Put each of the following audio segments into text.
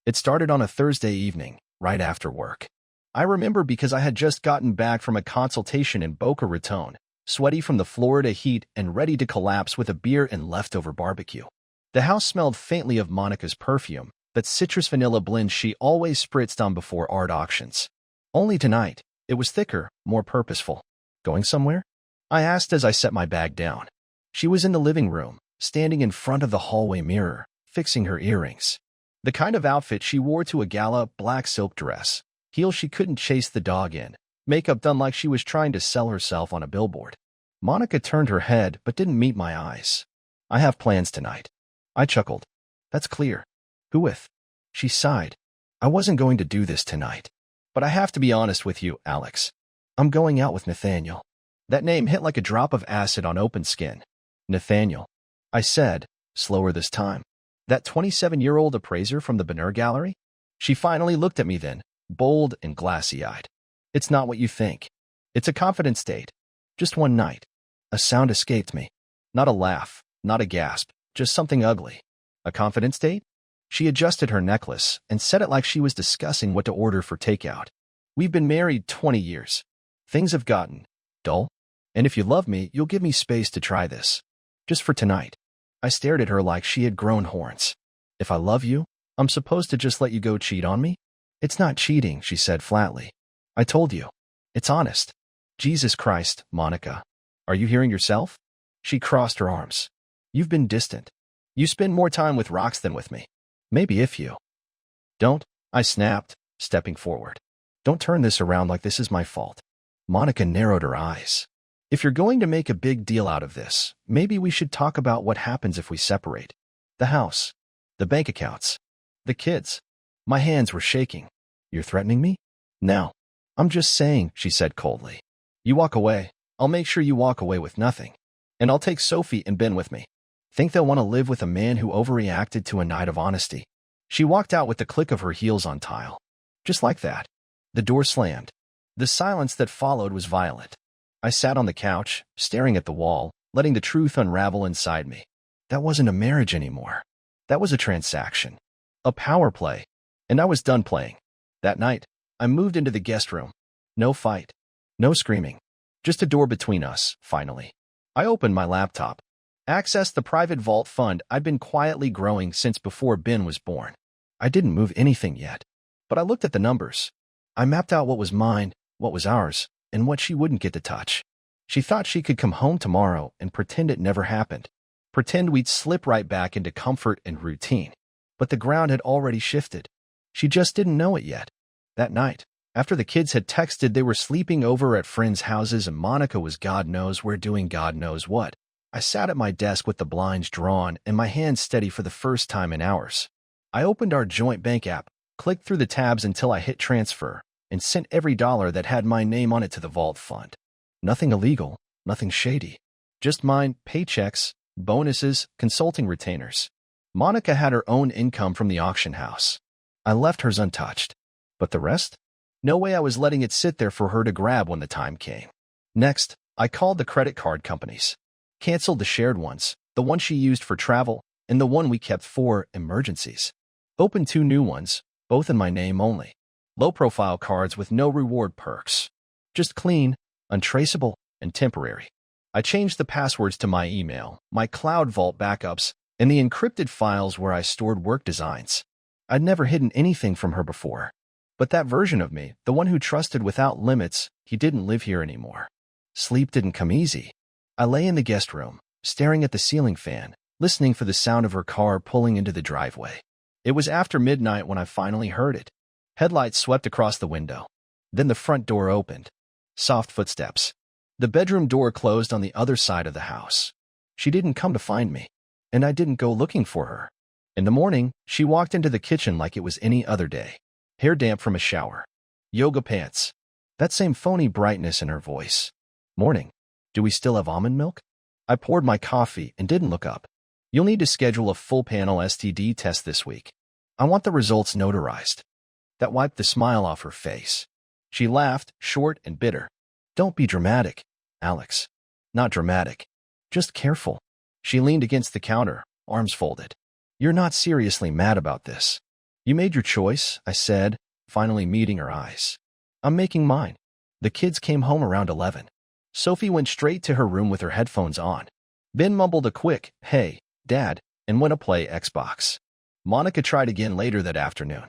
It started on a Thursday evening, right after work. I remember because I had just gotten back from a consultation in Boca Raton, sweaty from the Florida heat and ready to collapse with a beer and leftover barbecue. The house smelled faintly of Monica's perfume, that citrus vanilla blend she always spritzed on before art auctions. Only tonight, it was thicker, more purposeful. Going somewhere? I asked as I set my bag down. She was in the living room, standing in front of the hallway mirror, fixing her earrings. The kind of outfit she wore to a gala black silk dress, heels she couldn't chase the dog in, makeup done like she was trying to sell herself on a billboard. Monica turned her head but didn't meet my eyes. I have plans tonight. I chuckled. That's clear. Who with? She sighed. I wasn't going to do this tonight. But I have to be honest with you, Alex. I'm going out with Nathaniel. That name hit like a drop of acid on open skin. Nathaniel. I said, slower this time. That 27-year-old appraiser from the Bonheur Gallery? She finally looked at me then, bold and glassy-eyed. It's not what you think. It's a confidence date. Just one night. A sound escaped me. Not a laugh, not a gasp, just something ugly. A confidence date? She adjusted her necklace and said it like she was discussing what to order for takeout. We've been married 20 years. Things have gotten dull. And if you love me, you'll give me space to try this. Just for tonight. I stared at her like she had grown horns. If I love you, I'm supposed to just let you go cheat on me? It's not cheating, she said flatly. I told you. It's honest. Jesus Christ, Monica. Are you hearing yourself? She crossed her arms. You've been distant. You spend more time with rocks than with me. Maybe if you don't, I snapped, stepping forward. Don't turn this around like this is my fault. Monica narrowed her eyes. If you're going to make a big deal out of this, maybe we should talk about what happens if we separate. The house. The bank accounts. The kids. My hands were shaking. You're threatening me? No. I'm just saying, she said coldly. You walk away. I'll make sure you walk away with nothing. And I'll take Sophie and Ben with me. Think they'll want to live with a man who overreacted to a night of honesty. She walked out with the click of her heels on tile. Just like that. The door slammed. The silence that followed was violent. I sat on the couch, staring at the wall, letting the truth unravel inside me. That wasn't a marriage anymore. That was a transaction. A power play. And I was done playing. That night, I moved into the guest room. No fight. No screaming. Just a door between us, finally. I opened my laptop. Accessed the private vault fund I'd been quietly growing since before Ben was born. I didn't move anything yet. But I looked at the numbers. I mapped out what was mine, what was ours, and what she wouldn't get to touch. She thought she could come home tomorrow and pretend it never happened. Pretend we'd slip right back into comfort and routine. But the ground had already shifted. She just didn't know it yet. That night, after the kids had texted they were sleeping over at friends' houses and Monica was God knows where doing God knows what, I sat at my desk with the blinds drawn and my hands steady for the first time in hours. I opened our joint bank app, clicked through the tabs until I hit transfer, and sent every dollar that had my name on it to the vault fund. Nothing illegal, nothing shady. Just mine, paychecks, bonuses, consulting retainers. Monica had her own income from the auction house. I left hers untouched. But the rest? No way I was letting it sit there for her to grab when the time came. Next, I called the credit card companies. Canceled the shared ones, the one she used for travel, and the one we kept for emergencies. Opened 2 new ones, both in my name only. Low-profile cards with no reward perks. Just clean, untraceable, and temporary. I changed the passwords to my email, my cloud vault backups, and the encrypted files where I stored work designs. I'd never hidden anything from her before. But that version of me, the one who trusted without limits, he didn't live here anymore. Sleep didn't come easy. I lay in the guest room, staring at the ceiling fan, listening for the sound of her car pulling into the driveway. It was after midnight when I finally heard it. Headlights swept across the window. Then the front door opened. Soft footsteps. The bedroom door closed on the other side of the house. She didn't come to find me, and I didn't go looking for her. In the morning, she walked into the kitchen like it was any other day. Hair damp from a shower. Yoga pants. That same phony brightness in her voice. Morning. Do we still have almond milk? I poured my coffee and didn't look up. You'll need to schedule a full-panel STD test this week. I want the results notarized. That wiped the smile off her face. She laughed, short and bitter. Don't be dramatic, Alex. Not dramatic. Just careful. She leaned against the counter, arms folded. You're not seriously mad about this. You made your choice, I said, finally meeting her eyes. I'm making mine. The kids came home around 11. Sophie went straight to her room with her headphones on. Ben mumbled a quick, "Hey, Dad," and went to play Xbox. Monica tried again later that afternoon.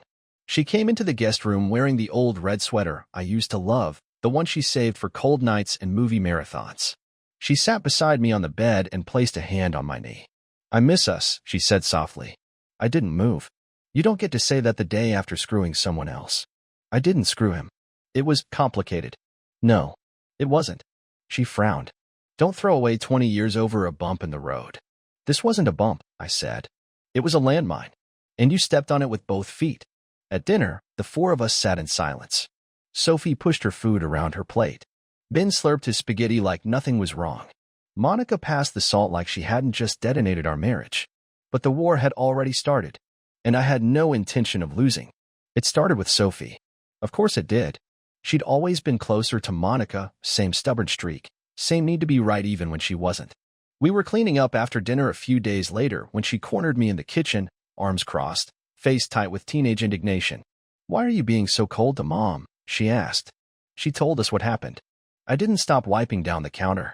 She came into the guest room wearing the old red sweater I used to love, the one she saved for cold nights and movie marathons. She sat beside me on the bed and placed a hand on my knee. "I miss us," she said softly. I didn't move. You don't get to say that the day after screwing someone else. I didn't screw him. It was complicated. No, it wasn't. She frowned. Don't throw away 20 years over a bump in the road. This wasn't a bump, I said. It was a landmine. And you stepped on it with both feet. At dinner, the four of us sat in silence. Sophie pushed her food around her plate. Ben slurped his spaghetti like nothing was wrong. Monica passed the salt like she hadn't just detonated our marriage. But the war had already started. And I had no intention of losing. It started with Sophie. Of course it did. She'd always been closer to Monica, same stubborn streak, same need to be right even when she wasn't. We were cleaning up after dinner a few days later when she cornered me in the kitchen, arms crossed, face tight with teenage indignation. "Why are you being so cold to Mom?" she asked. She told us what happened. I didn't stop wiping down the counter.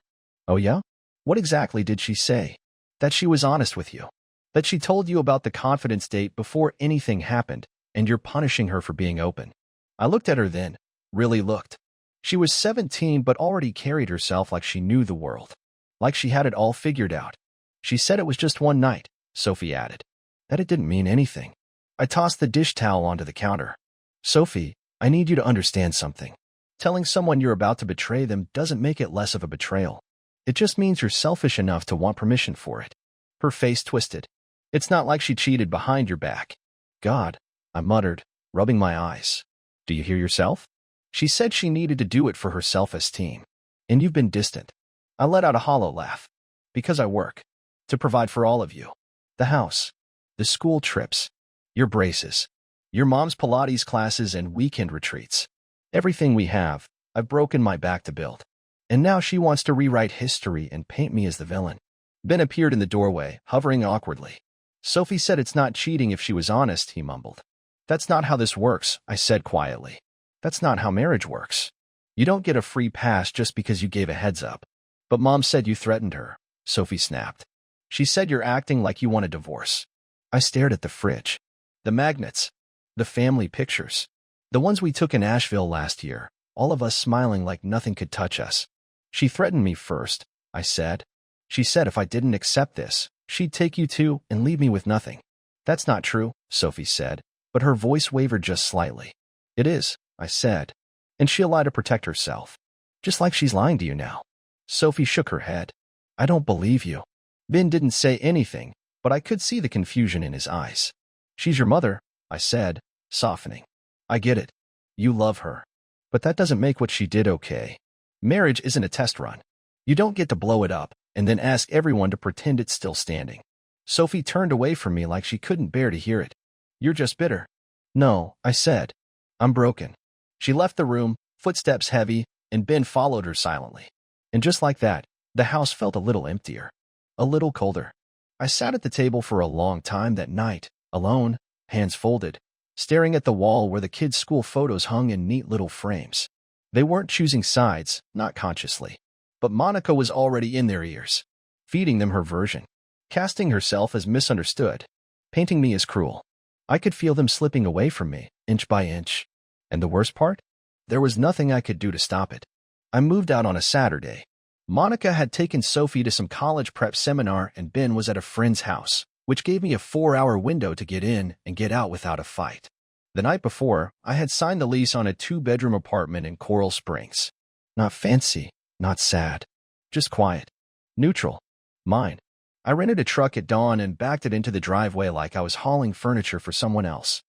"Oh yeah? What exactly did she say?" "That she was honest with you. That she told you about the confidence date before anything happened, and you're punishing her for being open." I looked at her then, really looked. She was 17 but already carried herself like she knew the world. Like she had it all figured out. "She said it was just one night," Sophie added. "That it didn't mean anything." I tossed the dish towel onto the counter. "Sophie, I need you to understand something. Telling someone you're about to betray them doesn't make it less of a betrayal. It just means you're selfish enough to want permission for it." Her face twisted. "It's not like she cheated behind your back." "God," I muttered, rubbing my eyes. "Do you hear yourself?" "She said she needed to do it for her self-esteem. And you've been distant." I let out a hollow laugh. "Because I work. To provide for all of you. The house. The school trips. Your braces. Your mom's Pilates classes and weekend retreats. Everything we have, I've broken my back to build. And now she wants to rewrite history and paint me as the villain." Ben appeared in the doorway, hovering awkwardly. "Sophie said it's not cheating if she was honest," he mumbled. "That's not how this works," I said quietly. "That's not how marriage works. You don't get a free pass just because you gave a heads up." "But Mom said you threatened her," Sophie snapped. "She said you're acting like you want a divorce." I stared at the fridge. The magnets. The family pictures. The ones we took in Asheville last year, all of us smiling like nothing could touch us. "She threatened me first," I said. "She said if I didn't accept this, she'd take you too and leave me with nothing." "That's not true," Sophie said, but her voice wavered just slightly. "It is," I said. "And she'll lie to protect herself. Just like she's lying to you now." Sophie shook her head. "I don't believe you." Ben didn't say anything, but I could see the confusion in his eyes. "She's your mother," I said, softening. "I get it. You love her. But that doesn't make what she did okay. Marriage isn't a test run. You don't get to blow it up and then ask everyone to pretend it's still standing." Sophie turned away from me like she couldn't bear to hear it. "You're just bitter." "No," I said. "I'm broken." She left the room, footsteps heavy, and Ben followed her silently. And just like that, the house felt a little emptier. A little colder. I sat at the table for a long time that night, alone, hands folded, staring at the wall where the kids' school photos hung in neat little frames. They weren't choosing sides, not consciously. But Monica was already in their ears, feeding them her version, casting herself as misunderstood, painting me as cruel. I could feel them slipping away from me, inch by inch. And the worst part? There was nothing I could do to stop it. I moved out on a Saturday. Monica had taken Sophie to some college prep seminar and Ben was at a friend's house, which gave me a 4-hour window to get in and get out without a fight. The night before, I had signed the lease on a 2-bedroom apartment in Coral Springs. Not fancy, not sad, just quiet, neutral, mine. I rented a truck at dawn and backed it into the driveway like I was hauling furniture for someone else.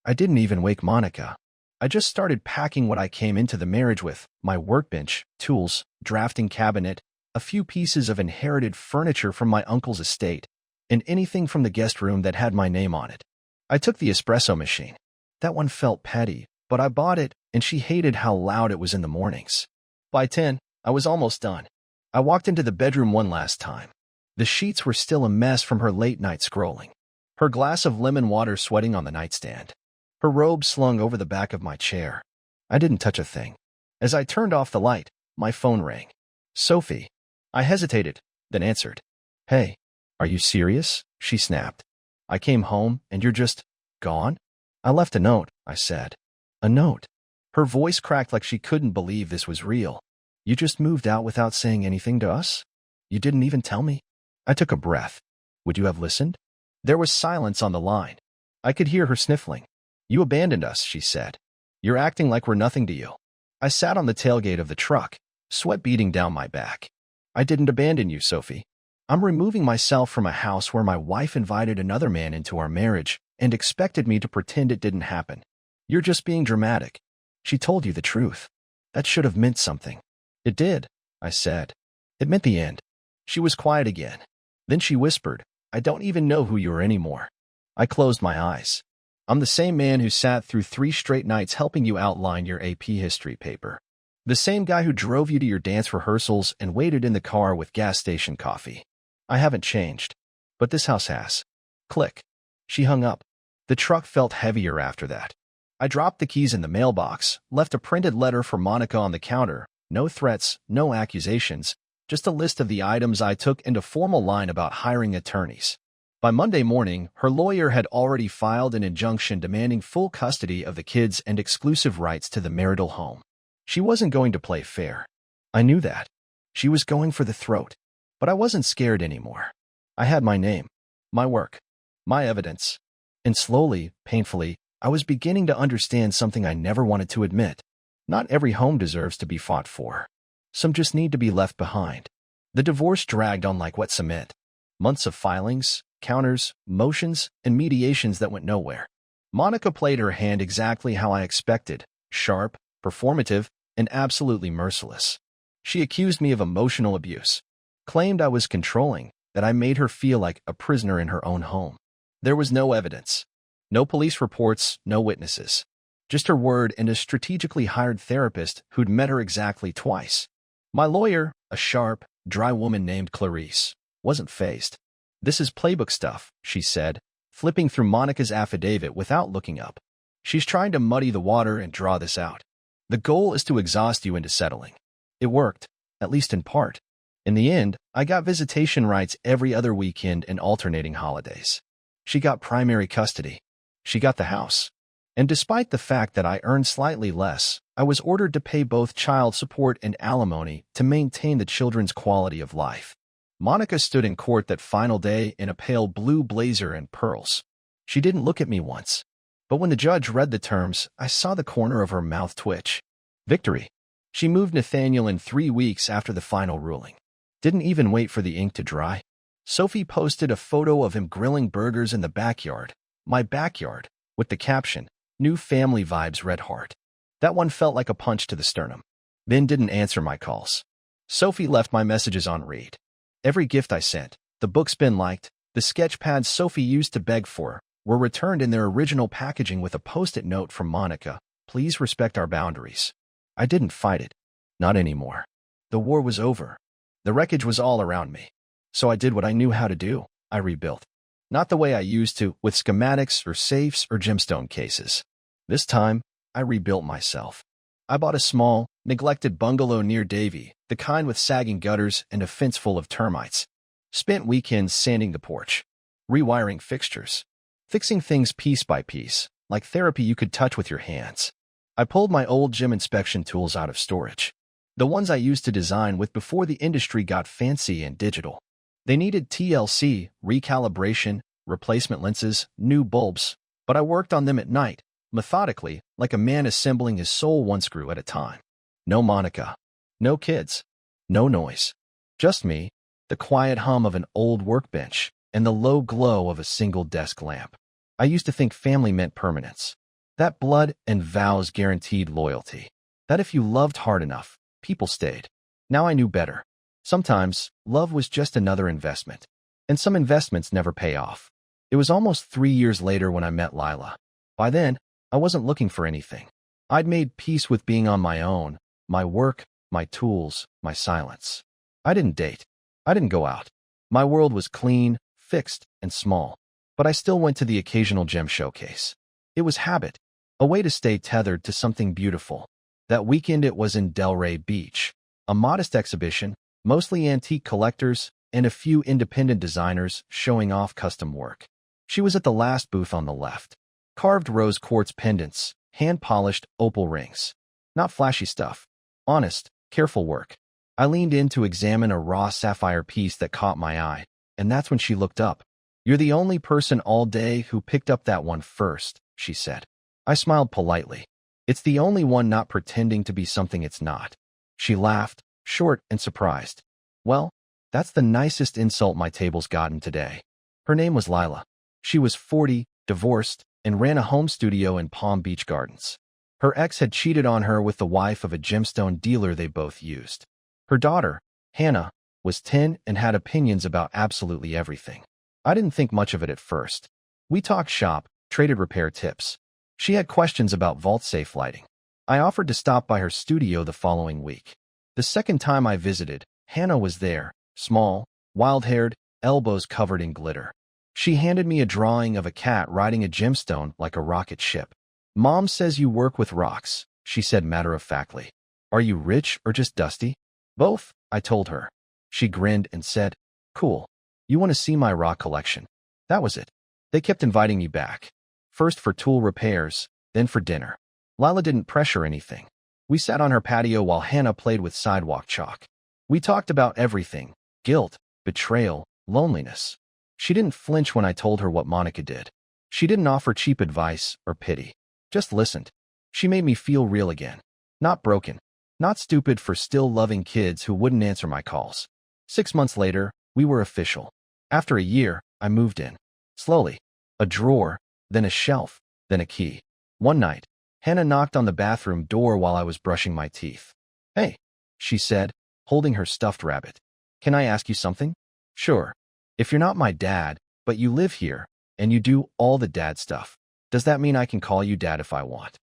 I didn't even wake Monica. I just started packing what I came into the marriage with: my workbench, tools, drafting cabinet, a few pieces of inherited furniture from my uncle's estate, and anything from the guest room that had my name on it. I took the espresso machine. That one felt petty, but I bought it, and she hated how loud it was in the mornings. By 10, I was almost done. I walked into the bedroom one last time. The sheets were still a mess from her late-night scrolling. Her glass of lemon water sweating on the nightstand. her robe slung over the back of my chair. I didn't touch a thing. As I turned off the light, my phone rang. Sophie. I hesitated, then answered. Hey, are you serious? She snapped. I came home and you're just gone? I left a note, I said. A note. Her voice cracked like she couldn't believe this was real. You just moved out without saying anything to us? You didn't even tell me? I took a breath. Would you have listened? There was silence on the line. I could hear her sniffling. You abandoned us, she said. You're acting like we're nothing to you. I sat on the tailgate of the truck, sweat beading down my back. I didn't abandon you, Sophie. I'm removing myself from a house where my wife invited another man into our marriage and expected me to pretend it didn't happen. You're just being dramatic. She told you the truth. That should have meant something. It did, I said. It meant the end. She was quiet again. Then she whispered, I don't even know who you are anymore. I closed my eyes. I'm the same man who sat through 3 straight nights helping you outline your AP history paper. The same guy who drove you to your dance rehearsals and waited in the car with gas station coffee. I haven't changed. But this house has. Click. She hung up. The truck felt heavier after that. I dropped the keys in the mailbox, left a printed letter for Monica on the counter. No threats, no accusations, just a list of the items I took and a formal line about hiring attorneys. By Monday morning, her lawyer had already filed an injunction demanding full custody of the kids and exclusive rights to the marital home. She wasn't going to play fair. I knew that. She was going for the throat. But I wasn't scared anymore. I had my name, my work, my evidence. And slowly, painfully, I was beginning to understand something I never wanted to admit. Not every home deserves to be fought for. Some just need to be left behind. The divorce dragged on like wet cement. Months of filings, counters, motions, and mediations that went nowhere. Monica played her hand exactly how I expected, sharp, performative, and absolutely merciless. She accused me of emotional abuse, claimed I was controlling, that I made her feel like a prisoner in her own home. There was no evidence. No police reports, no witnesses. Just her word and a strategically hired therapist who'd met her exactly twice. My lawyer, a sharp, dry woman named Clarice, wasn't fazed. This is playbook stuff, she said, flipping through Monica's affidavit without looking up. She's trying to muddy the water and draw this out. The goal is to exhaust you into settling. It worked, at least in part. In the end, I got visitation rights every other weekend and alternating holidays. She got primary custody. She got the house. And despite the fact that I earned slightly less, I was ordered to pay both child support and alimony to maintain the children's quality of life. Monica stood in court that final day in a pale blue blazer and pearls. She didn't look at me once. But when the judge read the terms, I saw the corner of her mouth twitch. Victory. She moved Nathaniel in 3 weeks after the final ruling. Didn't even wait for the ink to dry. Sophie posted a photo of him grilling burgers in the backyard, my backyard, with the caption, New family vibes, red heart. That one felt like a punch to the sternum. Ben didn't answer my calls. Sophie left my messages on read. Every gift I sent, the books Ben liked, the sketch pads Sophie used to beg for, were returned in their original packaging with a post-it note from Monica, please respect our boundaries. I didn't fight it. Not anymore. The war was over. The wreckage was all around me. So I did what I knew how to do. I rebuilt. Not the way I used to, with schematics or safes or gemstone cases. This time, I rebuilt myself. I bought a small, neglected bungalow near Davie, the kind with sagging gutters and a fence full of termites. Spent weekends sanding the porch, rewiring fixtures, fixing things piece by piece, like therapy you could touch with your hands. I pulled my old gym inspection tools out of storage. The ones I used to design with before the industry got fancy and digital. They needed TLC, recalibration, replacement lenses, new bulbs, but I worked on them at night, methodically, like a man assembling his soul one screw at a time. No Monica. No kids. No noise. Just me, the quiet hum of an old workbench, and the low glow of a single desk lamp. I used to think family meant permanence. That blood and vows guaranteed loyalty. That if you loved hard enough, people stayed. Now I knew better. Sometimes, love was just another investment. And some investments never pay off. It was almost 3 years later when I met Lila. By then, I wasn't looking for anything. I'd made peace with being on my own, my work, my tools, my silence. I didn't date. I didn't go out. My world was clean, fixed, and small. But I still went to the occasional gem showcase. It was habit, A way to stay tethered to something beautiful. That weekend it was in Delray Beach. A modest exhibition, mostly antique collectors, and a few independent designers showing off custom work. She was at the last booth on the left. Carved rose quartz pendants, hand-polished opal rings. Not flashy stuff. Honest, careful work. I leaned in to examine a raw sapphire piece that caught my eye, and that's when she looked up. "You're the only person all day who picked up that one first," she said. I smiled politely. "It's the only one not pretending to be something it's not." She laughed, short and surprised. "Well, that's the nicest insult my table's gotten today." Her name was Lila. She was 40, divorced, and ran a home studio in Palm Beach Gardens. Her ex had cheated on her with the wife of a gemstone dealer they both used. Her daughter, Hannah, was 10 and had opinions about absolutely everything. I didn't think much of it at first. We talked shop, traded repair tips. She had questions about vault safe lighting. I offered to stop by her studio the following week. The second time I visited, Hannah was there, small, wild-haired, elbows covered in glitter. She handed me a drawing of a cat riding a gemstone like a rocket ship. "Mom says you work with rocks," she said matter-of-factly. "Are you rich or just dusty?" "Both," I told her. She grinned and said, "Cool. You want to see my rock collection?" That was it. They kept inviting me back. First for tool repairs, then for dinner. Lila didn't pressure anything. We sat on her patio while Hannah played with sidewalk chalk. We talked about everything: guilt, betrayal, loneliness. She didn't flinch when I told her what Monica did. She didn't offer cheap advice or pity. Just listened. She made me feel real again. Not broken. Not stupid for still loving kids who wouldn't answer my calls. 6 months later, we were official. After a year, I moved in. Slowly. A drawer, then a shelf, then a key. One night, Hannah knocked on the bathroom door while I was brushing my teeth. "Hey," she said, holding her stuffed rabbit. "Can I ask you something?" "Sure. If you're not my dad, but you live here, and you do all the dad stuff, does that mean I can call you dad if I want?"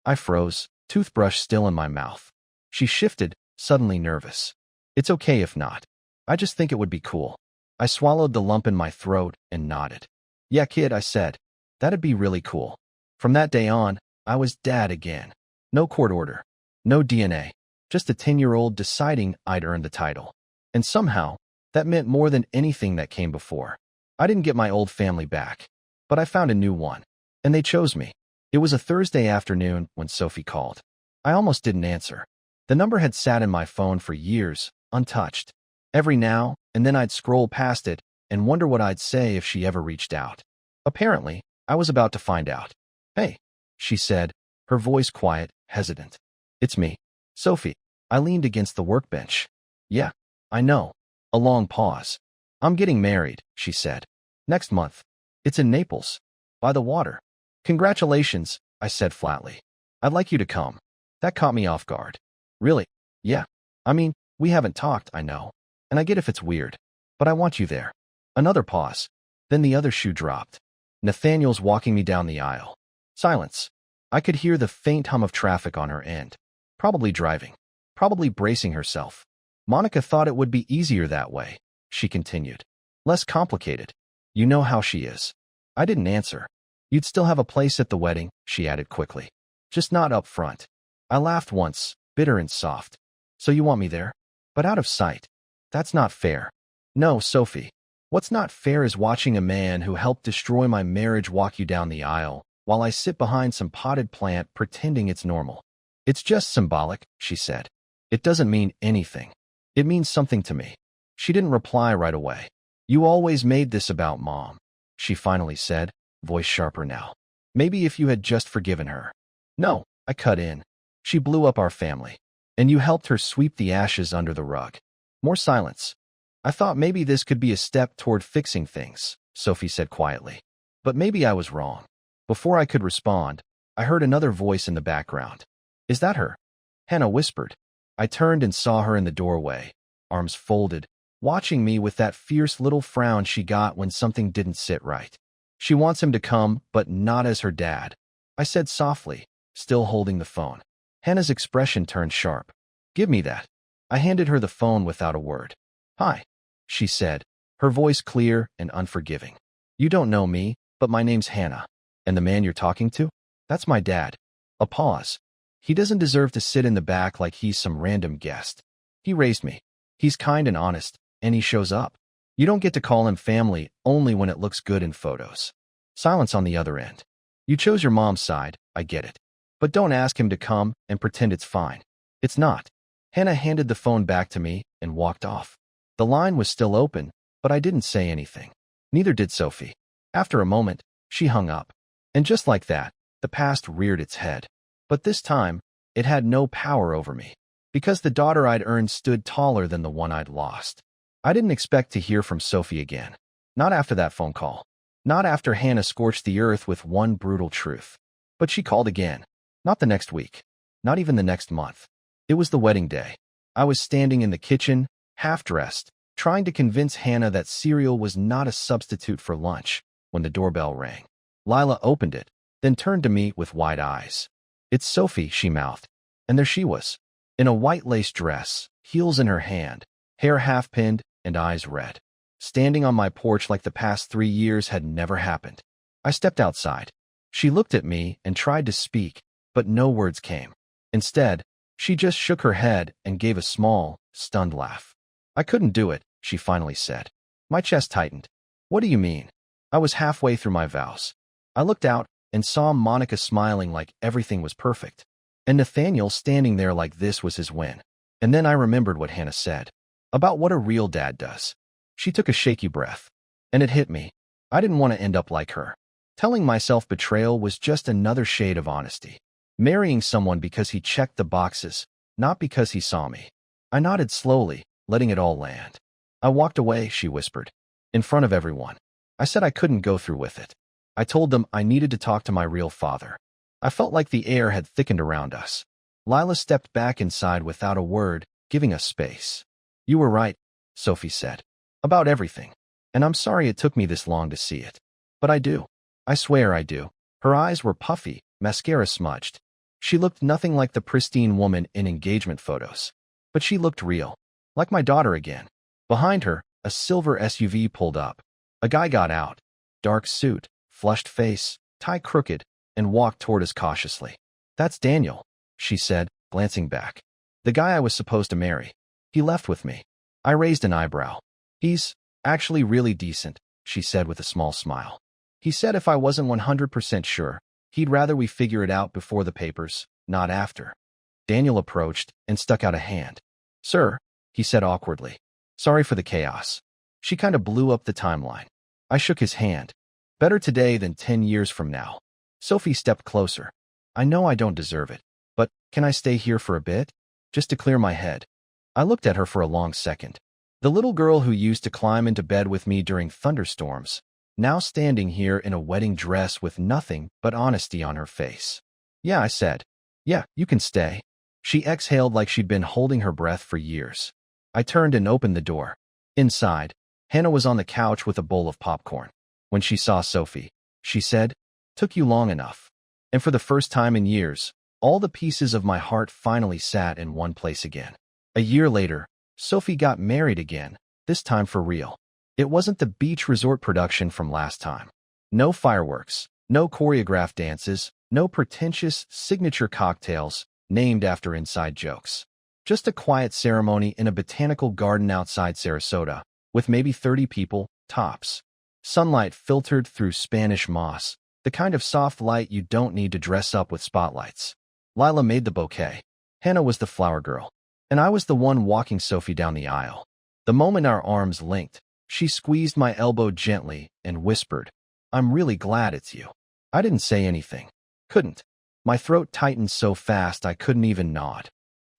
I froze, toothbrush still in my mouth. She shifted, suddenly nervous. "It's okay if not. I just think it would be cool." I swallowed the lump in my throat and nodded. "Yeah, kid," I said. "That'd be really cool." From that day on, I was dad again. No court order. No DNA. Just a 10-year-old deciding I'd earned the title. And somehow, that meant more than anything that came before. I didn't get my old family back, but I found a new one. And they chose me. It was a Thursday afternoon when Sophie called. I almost didn't answer. The number had sat in my phone for years, untouched. Every now and then I'd scroll past it and wonder what I'd say if she ever reached out. Apparently, I was about to find out. "Hey," she said, her voice quiet, hesitant. "It's me, Sophie." I leaned against the workbench. "Yeah, I know." A long pause. "I'm getting married," she said. "Next month. It's in Naples. By the water." "Congratulations," I said flatly. "I'd like you to come." That caught me off guard. "Really?" "Yeah. I mean, we haven't talked, I know. And I get if it's weird. But I want you there." Another pause. Then the other shoe dropped. Nathaniel's walking me down the aisle. Silence. I could hear the faint hum of traffic on her end. Probably driving. Probably bracing herself. "Monica thought it would be easier that way," she continued. "Less complicated. You know how she is." I didn't answer. "You'd still have a place at the wedding," she added quickly. "Just not up front." I laughed once, bitter and soft. "So you want me there? But out of sight. That's not fair." "No, Sophie. What's not fair is watching a man who helped destroy my marriage walk you down the aisle, while I sit behind some potted plant pretending it's normal." "It's just symbolic," she said. "It doesn't mean anything. It means something to me." She didn't reply right away. "You always made this about Mom," she finally said, voice sharper now. "Maybe if you had just forgiven her." "No," I cut in. "She blew up our family. And you helped her sweep the ashes under the rug." More silence. "I thought maybe this could be a step toward fixing things," Sophie said quietly. But maybe I was wrong. Before I could respond, I heard another voice in the background. "Is that her?" Hannah whispered. I turned and saw her in the doorway, arms folded, watching me with that fierce little frown she got when something didn't sit right. "She wants him to come, but not as her dad," I said softly, still holding the phone. Hannah's expression turned sharp. "Give me that." I handed her the phone without a word. "Hi," she said, her voice clear and unforgiving. "You don't know me, but my name's Hannah. And the man you're talking to? That's my dad." A pause. He doesn't deserve to sit in the back like he's some random guest. He raised me. He's kind and honest, and he shows up. You don't get to call him family only when it looks good in photos. Silence on the other end. You chose your mom's side, I get it. But don't ask him to come and pretend it's fine. It's not. Hannah handed the phone back to me and walked off. The line was still open, but I didn't say anything. Neither did Sophie. After a moment, she hung up. And just like that, the past reared its head. But this time, it had no power over me. Because the daughter I'd earned stood taller than the one I'd lost. I didn't expect to hear from Sophie again. Not after that phone call. Not after Hannah scorched the earth with one brutal truth. But she called again. Not the next week. Not even the next month. It was the wedding day. I was standing in the kitchen, half-dressed, trying to convince Hannah that cereal was not a substitute for lunch, when the doorbell rang. Lila opened it, then turned to me with wide eyes. "It's Sophie," she mouthed. And there she was, in a white lace dress, heels in her hand, hair half-pinned, and eyes red, standing on my porch like the past 3 years had never happened. I stepped outside. She looked at me and tried to speak, but no words came. Instead, she just shook her head and gave a small, stunned laugh. "I couldn't do it," she finally said. My chest tightened. "What do you mean?" I was halfway through my vows. I looked out and saw Monica smiling like everything was perfect, and Nathaniel standing there like this was his win. And then I remembered what Hannah said about what a real dad does. She took a shaky breath, and it hit me. I didn't want to end up like her. Telling myself betrayal was just another shade of honesty. Marrying someone because he checked the boxes, not because he saw me. I nodded slowly, letting it all land. "I walked away," she whispered, in front of everyone. I said I couldn't go through with it. I told them I needed to talk to my real father. I felt like the air had thickened around us. Lila stepped back inside without a word, giving us space. "You were right," Sophie said, "about everything. And I'm sorry it took me this long to see it. But I do. I swear I do." Her eyes were puffy, mascara smudged. She looked nothing like the pristine woman in engagement photos. But she looked real. Like my daughter again. Behind her, a silver SUV pulled up. A guy got out. Dark suit, flushed face, tie crooked, and walked toward us cautiously. "That's Daniel," she said, glancing back. "The guy I was supposed to marry. He left with me." I raised an eyebrow. "He's actually really decent," she said with a small smile. "He said if I wasn't 100% sure, he'd rather we figure it out before the papers, not after." Daniel approached and stuck out a hand. "Sir," he said awkwardly. "Sorry for the chaos." She kind of blew up the timeline. I shook his hand. "Better today than 10 years from now." Sophie stepped closer. "I know I don't deserve it, but can I stay here for a bit? Just to clear my head." I looked at her for a long second. The little girl who used to climb into bed with me during thunderstorms, now standing here in a wedding dress with nothing but honesty on her face. "Yeah," I said. "Yeah, you can stay." She exhaled like she'd been holding her breath for years. I turned and opened the door. Inside, Hannah was on the couch with a bowl of popcorn. When she saw Sophie, she said, "Took you long enough." And for the first time in years, all the pieces of my heart finally sat in one place again. A year later, Sophie got married again, this time for real. It wasn't the beach resort production from last time. No fireworks, no choreographed dances, no pretentious signature cocktails named after inside jokes. Just a quiet ceremony in a botanical garden outside Sarasota, with maybe 30 people, tops. Sunlight filtered through Spanish moss, the kind of soft light you don't need to dress up with spotlights. Lila made the bouquet. Hannah was the flower girl. And I was the one walking Sophie down the aisle. The moment our arms linked, she squeezed my elbow gently and whispered, "I'm really glad it's you." I didn't say anything. Couldn't. My throat tightened so fast I couldn't even nod.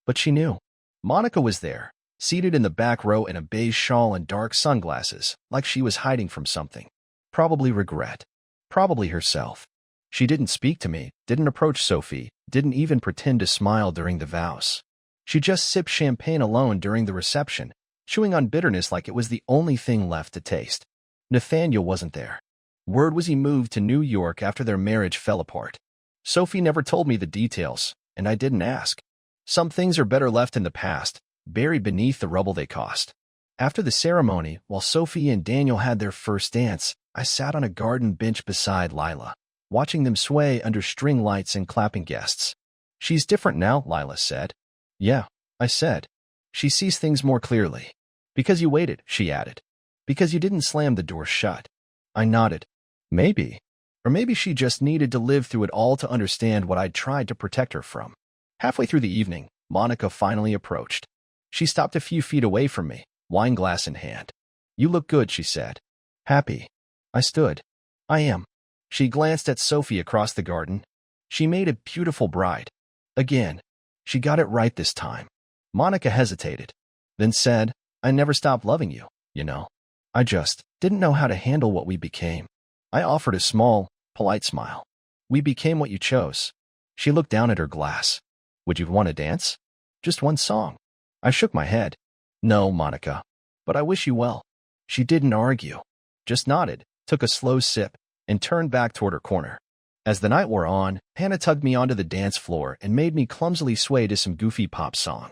But she knew. Monica was there, seated in the back row in a beige shawl and dark sunglasses, like she was hiding from something. Probably regret. Probably herself. She didn't speak to me, didn't approach Sophie, didn't even pretend to smile during the vows. She just sipped champagne alone during the reception, chewing on bitterness like it was the only thing left to taste. Nathaniel wasn't there. Word was he moved to New York after their marriage fell apart. Sophie never told me the details, and I didn't ask. Some things are better left in the past, buried beneath the rubble they cost. After the ceremony, while Sophie and Daniel had their first dance, I sat on a garden bench beside Lila. watching them sway under string lights and clapping guests. She's different now, Lila said. Yeah, I said. She sees things more clearly. Because you waited, she added. Because you didn't slam the door shut. I nodded. Maybe. Or maybe she just needed to live through it all to understand what I'd tried to protect her from. Halfway through the evening, Monica finally approached. She stopped a few feet away from me, wine glass in hand. You look good, she said. Happy. I stood. I am. She glanced at Sophie across the garden. She made a beautiful bride. Again. She got it right this time. Monica hesitated, then said, I never stopped loving you, you know. I just didn't know how to handle what we became. I offered a small, polite smile. We became what you chose. She looked down at her glass. Would you want to dance? Just one song. I shook my head. No, Monica. But I wish you well. She didn't argue. Just nodded, took a slow sip, and turned back toward her corner. As the night wore on, Hannah tugged me onto the dance floor and made me clumsily sway to some goofy pop song.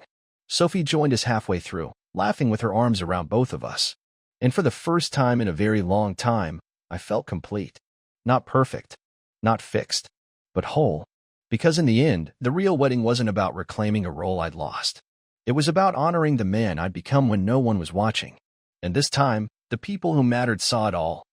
Sophie joined us halfway through, laughing with her arms around both of us. And for the first time in a very long time, I felt complete. Not perfect, not fixed, but whole. Because in the end, the real wedding wasn't about reclaiming a role I'd lost. It was about honoring the man I'd become when no one was watching. And this time, the people who mattered saw it all,